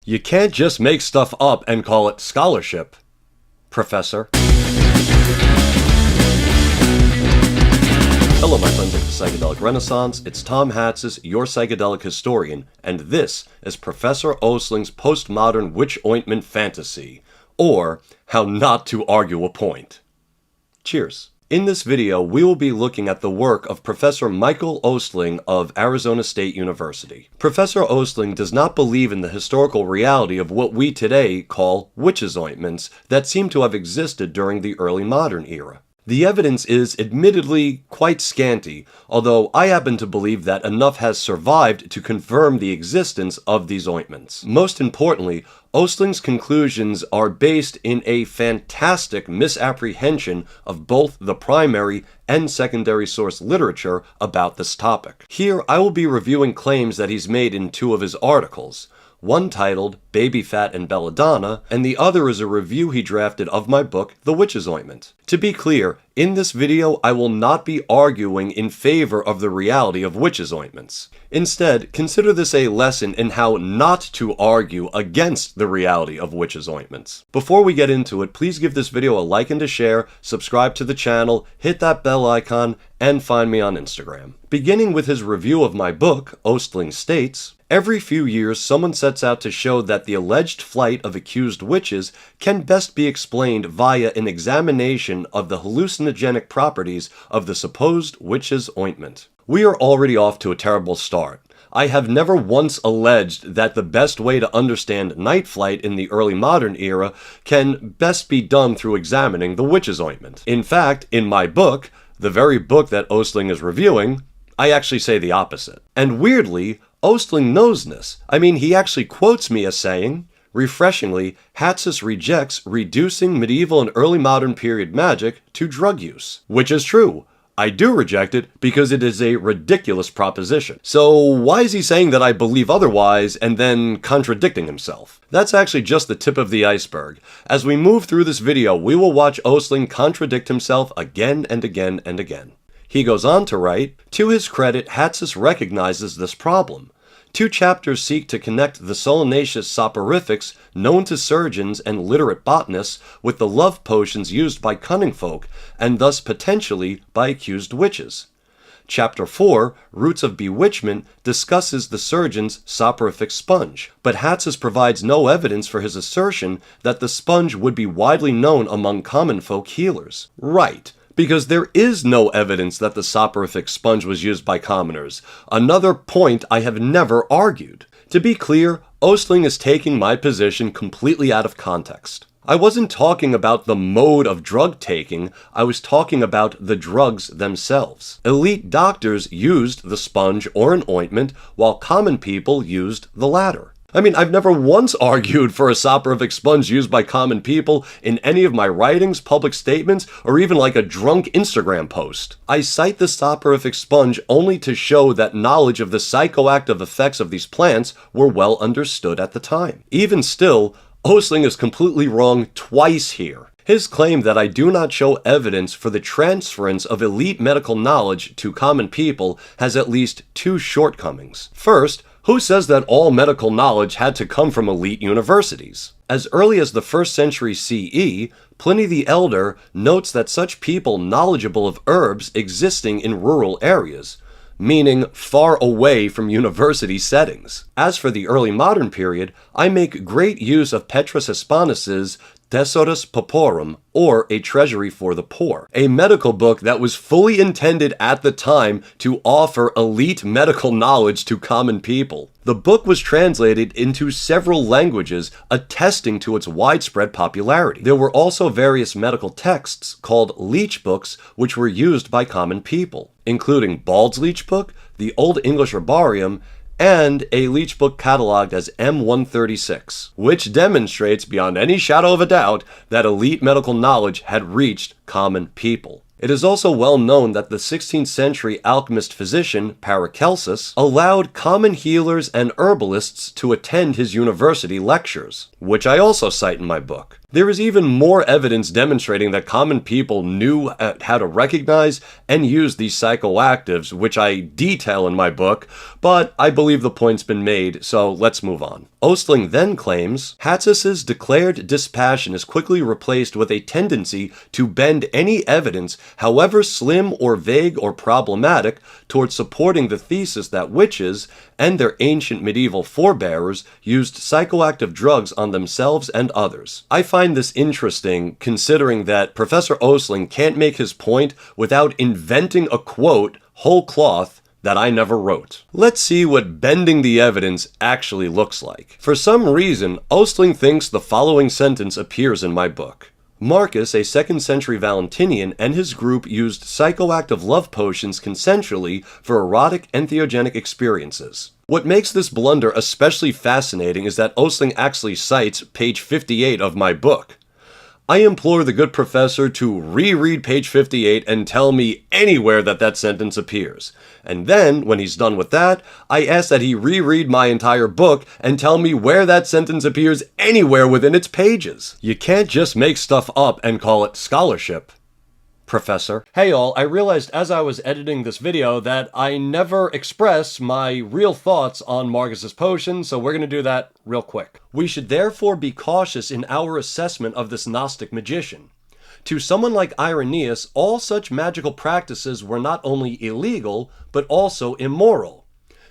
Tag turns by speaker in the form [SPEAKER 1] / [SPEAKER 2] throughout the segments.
[SPEAKER 1] You can't just make stuff up and call it scholarship, Professor. Hello my friends of the Psychedelic Renaissance, it's Tom Hatzis, your psychedelic historian, and this is Professor Ostling's postmodern witch ointment fantasy, or how not to argue a point. Cheers. In this video, we will be looking at the work of Professor Michael Ostling of Arizona State University. Professor Ostling does not believe in the historical reality of what we today call witches' ointments that seem to have existed during the early modern era. The evidence is admittedly quite scanty, although I happen to believe that enough has survived to confirm the existence of these ointments. Most importantly, Ostling's conclusions are based in a fantastic misapprehension of both the primary and secondary source literature about this topic. Here, I will be reviewing claims that he's made in two of his articles. One titled Baby Fat and Belladonna, and the other is a review he drafted of my book, The Witch's Ointment. To be clear, in this video I will not be arguing in favor of the reality of witches' ointments. Instead, consider this a lesson in how not to argue against the reality of witches' ointments. Before we get into it, please give this video a like and a share, subscribe to the channel, hit that bell icon, and find me on Instagram. Beginning with his review of my book, Ostling states, every few years, someone sets out to show that the alleged flight of accused witches can best be explained via an examination of the hallucinogenic properties of the supposed witch's ointment. We are already off to a terrible start. I have never once alleged that the best way to understand night flight in the early modern era can best be done through examining the witch's ointment. In fact, in my book, the very book that Ostling is reviewing, I actually say the opposite. And weirdly, Ostling knows this. I mean, he actually quotes me as saying, refreshingly, Hatzis rejects reducing medieval and early modern period magic to drug use. Which is true. I do reject it because it is a ridiculous proposition. So why is he saying that I believe otherwise and then contradicting himself? That's actually just the tip of the iceberg. As we move through this video, we will watch Ostling contradict himself again and again and again. He goes on to write, to his credit, Hatzis recognizes this problem. 2 chapters seek to connect the solanaceous soporifics known to surgeons and literate botanists with the love potions used by cunning folk, and thus potentially by accused witches. Chapter 4, Roots of Bewitchment, discusses the surgeon's soporific sponge, but Hatzis provides no evidence for his assertion that the sponge would be widely known among common folk healers. Right. Because there is no evidence that the soporific sponge was used by commoners, another point I have never argued. To be clear, Ostling is taking my position completely out of context. I wasn't talking about the mode of drug taking, I was talking about the drugs themselves. Elite doctors used the sponge or an ointment, while common people used the latter. I mean, I've never once argued for a soporific sponge used by common people in any of my writings, public statements, or even like a drunk Instagram post. I cite the soporific sponge only to show that knowledge of the psychoactive effects of these plants were well understood at the time. Even still, Ostling is completely wrong twice here. His claim that I do not show evidence for the transference of elite medical knowledge to common people has at least 2 shortcomings. First, who says that all medical knowledge had to come from elite universities? As early as the 1st century CE, Pliny the Elder notes that such people knowledgeable of herbs existing in rural areas, meaning far away from university settings. As for the early modern period, I make great use of Petrus Hispanis's Thesaurus Pauperum, or A Treasury for the Poor, a medical book that was fully intended at the time to offer elite medical knowledge to common people. The book was translated into several languages, attesting to its widespread popularity. There were also various medical texts called leech books which were used by common people, including Bald's Leech Book, the Old English Herbarium, and a leech book cataloged as M136, which demonstrates beyond any shadow of a doubt that elite medical knowledge had reached common people. It is also well known that the 16th century alchemist physician Paracelsus allowed common healers and herbalists to attend his university lectures, which I also cite in my book. There is even more evidence demonstrating that common people knew how to recognize and use these psychoactives, which I detail in my book, but I believe the point's been made, so let's move on. Ostling then claims, Hatzis's declared dispassion is quickly replaced with a tendency to bend any evidence, however slim or vague or problematic, towards supporting the thesis that witches and their ancient medieval forebears used psychoactive drugs on themselves and others. I find this interesting, considering that Professor Ostling can't make his point without inventing a quote, whole cloth, that I never wrote. Let's see what bending the evidence actually looks like. For some reason, Ostling thinks the following sentence appears in my book. Marcus, a 2nd century Valentinian, and his group used psychoactive love potions consensually for erotic entheogenic experiences. What makes this blunder especially fascinating is that Ostling actually cites page 58 of my book. I implore the good professor to reread page 58 and tell me anywhere that sentence appears. And then, when he's done with that, I ask that he reread my entire book and tell me where that sentence appears anywhere within its pages. You can't just make stuff up and call it scholarship, Professor. Hey all, I realized as I was editing this video that I never express my real thoughts on Marcus's potion, so we're gonna do that real quick. We should therefore be cautious in our assessment of this Gnostic magician. To someone like Irenaeus, all such magical practices were not only illegal, but also immoral.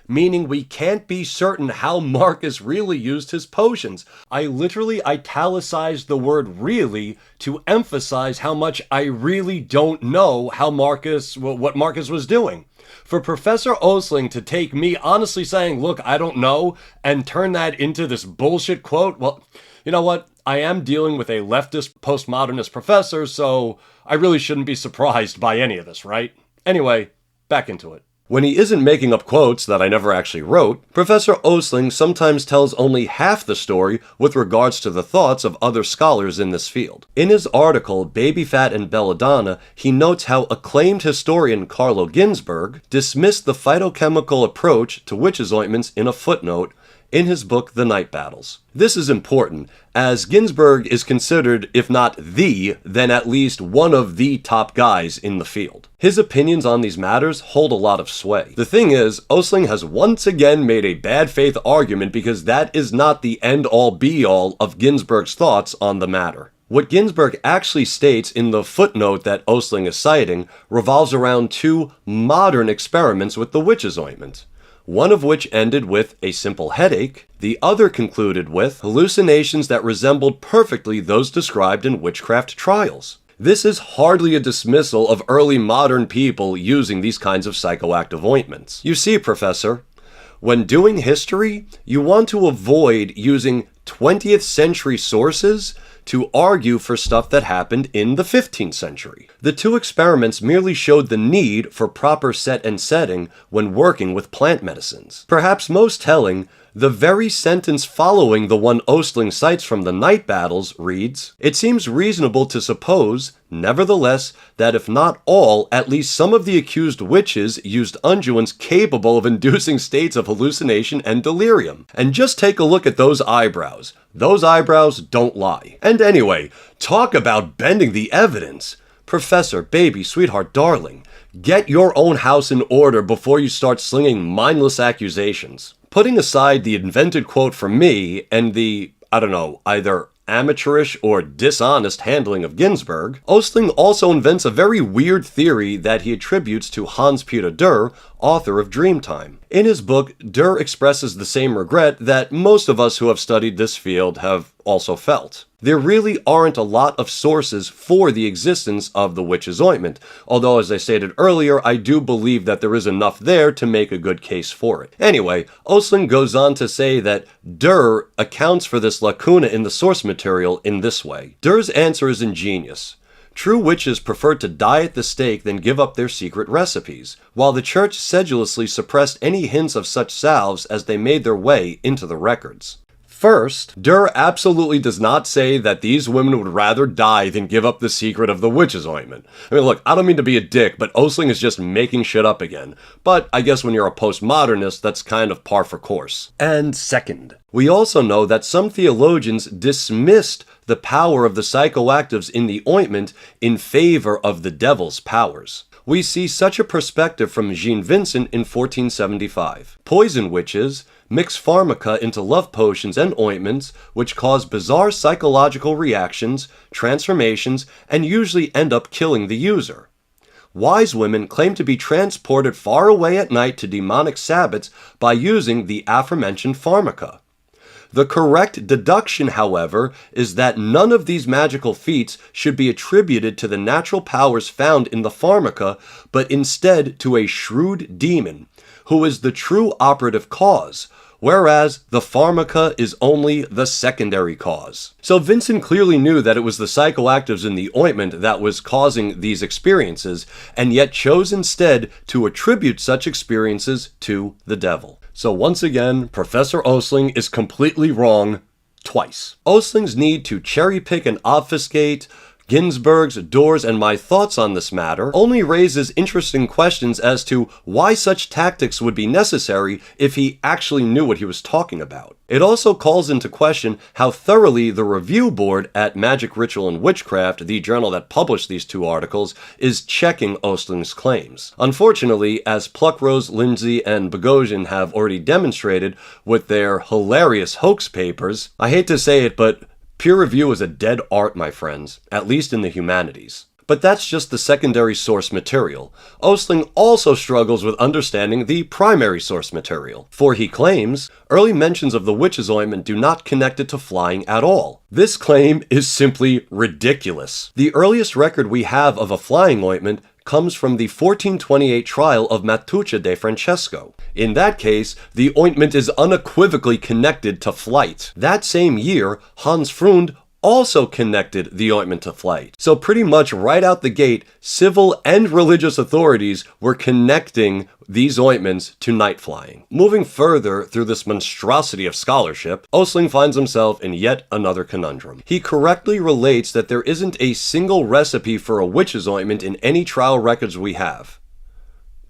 [SPEAKER 1] Meaning we can't be certain how Marcus really used his potions. I literally italicized the word really to emphasize how much I really don't know what Marcus was doing. For Professor Ostling to take me honestly saying, look, I don't know, and turn that into this bullshit quote, well, you know what? I am dealing with a leftist postmodernist professor, so I really shouldn't be surprised by any of this, right? Anyway, back into it. When he isn't making up quotes that I never actually wrote, Professor Ostling sometimes tells only half the story with regards to the thoughts of other scholars in this field. In his article, Baby Fat and Belladonna, he notes how acclaimed historian Carlo Ginzburg dismissed the phytochemical approach to witches' ointments in a footnote in his book The Night Battles. This is important, as Ginzburg is considered, if not the, then at least one of the top guys in the field. His opinions on these matters hold a lot of sway. The thing is, Ostling has once again made a bad faith argument because that is not the end-all be-all of Ginzburg's thoughts on the matter. What Ginzburg actually states in the footnote that Ostling is citing revolves around two modern experiments with the witch's ointment. One of which ended with a simple headache, the other concluded with hallucinations that resembled perfectly those described in witchcraft trials. This is hardly a dismissal of early modern people using these kinds of psychoactive ointments. You see, Professor, when doing history, you want to avoid using 20th century sources to argue for stuff that happened in the 15th century. The two experiments merely showed the need for proper set and setting when working with plant medicines. Perhaps most telling, the very sentence following the one Ostling cites from the Night Battles reads, "It seems reasonable to suppose, nevertheless, that if not all, at least some of the accused witches used unguents capable of inducing states of hallucination and delirium. And just take a look at those eyebrows. Those eyebrows don't lie." And anyway, talk about bending the evidence. Professor, baby, sweetheart, darling, get your own house in order before you start slinging mindless accusations. Putting aside the invented quote from me and the, either amateurish or dishonest handling of Ginzburg, Ostling also invents a very weird theory that he attributes to Hans Peter Durr, author of Dreamtime. In his book, Durr expresses the same regret that most of us who have studied this field have also felt. There really aren't a lot of sources for the existence of the witch's ointment, although as I stated earlier, I do believe that there is enough there to make a good case for it. Anyway, Ostling goes on to say that Durr accounts for this lacuna in the source material in this way. Durr's answer is ingenious. True witches preferred to die at the stake than give up their secret recipes, while the church sedulously suppressed any hints of such salves as they made their way into the records. First, Durr absolutely does not say that these women would rather die than give up the secret of the witch's ointment. I mean, look, I don't mean to be a dick, but Ostling is just making shit up again. But I guess when you're a postmodernist, that's kind of par for course. And second, we also know that some theologians dismissed the power of the psychoactives in the ointment in favor of the devil's powers. We see such a perspective from Jean Vincent in 1475. Poison witches mix pharmaca into love potions and ointments, which cause bizarre psychological reactions, transformations, and usually end up killing the user. Wise women claim to be transported far away at night to demonic sabbats by using the aforementioned pharmaca. The correct deduction, however, is that none of these magical feats should be attributed to the natural powers found in the pharmaca, but instead to a shrewd demon, who is the true operative cause, whereas the pharmaca is only the secondary cause. So Vincent clearly knew that it was the psychoactives in the ointment that was causing these experiences, and yet chose instead to attribute such experiences to the devil. So once again, Professor Ostling is completely wrong twice. Ostling's need to cherry-pick and obfuscate Ginsberg's, Durr's, and my thoughts on this matter only raises interesting questions as to why such tactics would be necessary if he actually knew what he was talking about. It also calls into question how thoroughly the review board at Magic, Ritual, and Witchcraft, the journal that published these two articles, is checking Ostling's claims. Unfortunately, as Pluckrose, Lindsay, and Bogosian have already demonstrated with their hilarious hoax papers, I hate to say it, but peer review is a dead art, my friends, at least in the humanities. But that's just the secondary source material. Ostling also struggles with understanding the primary source material, for he claims early mentions of the witch's ointment do not connect it to flying at all. This claim is simply ridiculous. The earliest record we have of a flying ointment comes from the 1428 trial of Matuccia de Francesco. In that case, the ointment is unequivocally connected to flight. That same year, Hans Freund also connected the ointment to flight. So pretty much right out the gate, civil and religious authorities were connecting these ointments to night flying. Moving further through this monstrosity of scholarship, Ostling finds himself in yet another conundrum. He correctly relates that there isn't a single recipe for a witch's ointment in any trial records we have.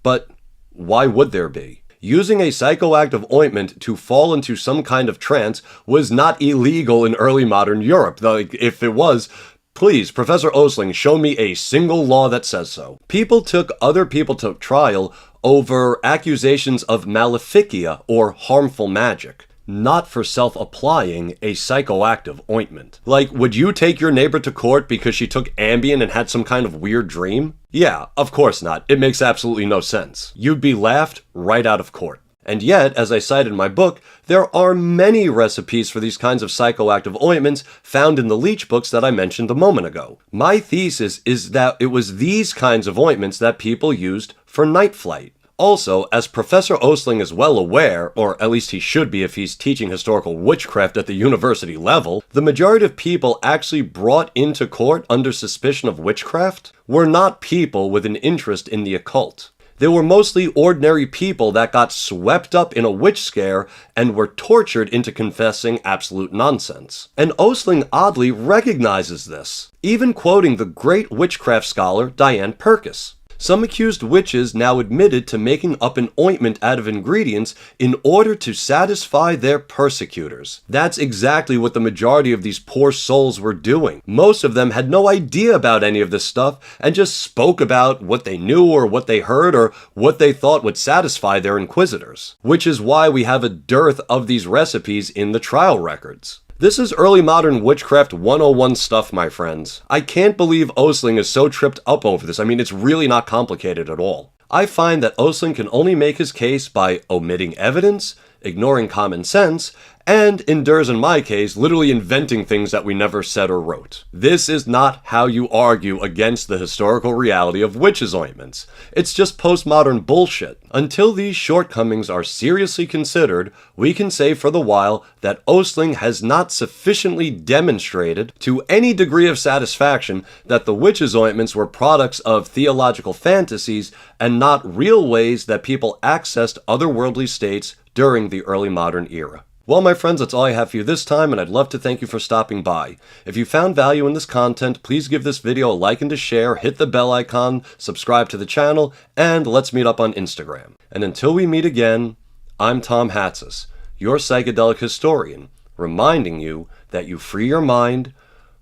[SPEAKER 1] But why would there be? Using a psychoactive ointment to fall into some kind of trance was not illegal in early modern Europe. Like, if it was, please, Professor Ostling, show me a single law that says so. People took other people to trial over accusations of maleficia or harmful magic, not for self-applying a psychoactive ointment. Like, would you take your neighbor to court because she took Ambien and had some kind of weird dream? Yeah, of course not. It makes absolutely no sense. You'd be laughed right out of court. And yet, as I cite in my book, there are many recipes for these kinds of psychoactive ointments found in the leech books that I mentioned a moment ago. My thesis is that it was these kinds of ointments that people used for night flight. Also, as Professor Ostling is well aware, or at least he should be if he's teaching historical witchcraft at the university level, the majority of people actually brought into court under suspicion of witchcraft were not people with an interest in the occult. They were mostly ordinary people that got swept up in a witch scare and were tortured into confessing absolute nonsense. And Ostling oddly recognizes this, even quoting the great witchcraft scholar Diane Purkis. Some accused witches now admitted to making up an ointment out of ingredients in order to satisfy their persecutors. That's exactly what the majority of these poor souls were doing. Most of them had no idea about any of this stuff and just spoke about what they knew or what they heard or what they thought would satisfy their inquisitors. Which is why we have a dearth of these recipes in the trial records. This is early modern witchcraft 101 stuff, my friends. I can't believe Ostling is so tripped up over this. I mean, it's really not complicated at all. I find that Ostling can only make his case by omitting evidence, ignoring common sense, and, in Durr's and my case, literally inventing things that we never said or wrote. This is not how you argue against the historical reality of witches' ointments. It's just postmodern bullshit. Until these shortcomings are seriously considered, we can say for the while that Ostling has not sufficiently demonstrated, to any degree of satisfaction, that the witches' ointments were products of theological fantasies and not real ways that people accessed otherworldly states during the early modern era. Well, my friends, that's all I have for you this time, and I'd love to thank you for stopping by. If you found value in this content, please give this video a like and a share, hit the bell icon, subscribe to the channel, and let's meet up on Instagram. And until we meet again, I'm Tom Hatsis, your psychedelic historian, reminding you that you free your mind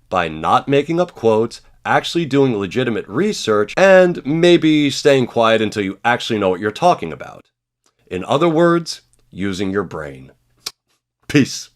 [SPEAKER 1] by not making up quotes, actually doing legitimate research, and maybe staying quiet until you actually know what you're talking about. In other words, using your brain. Peace.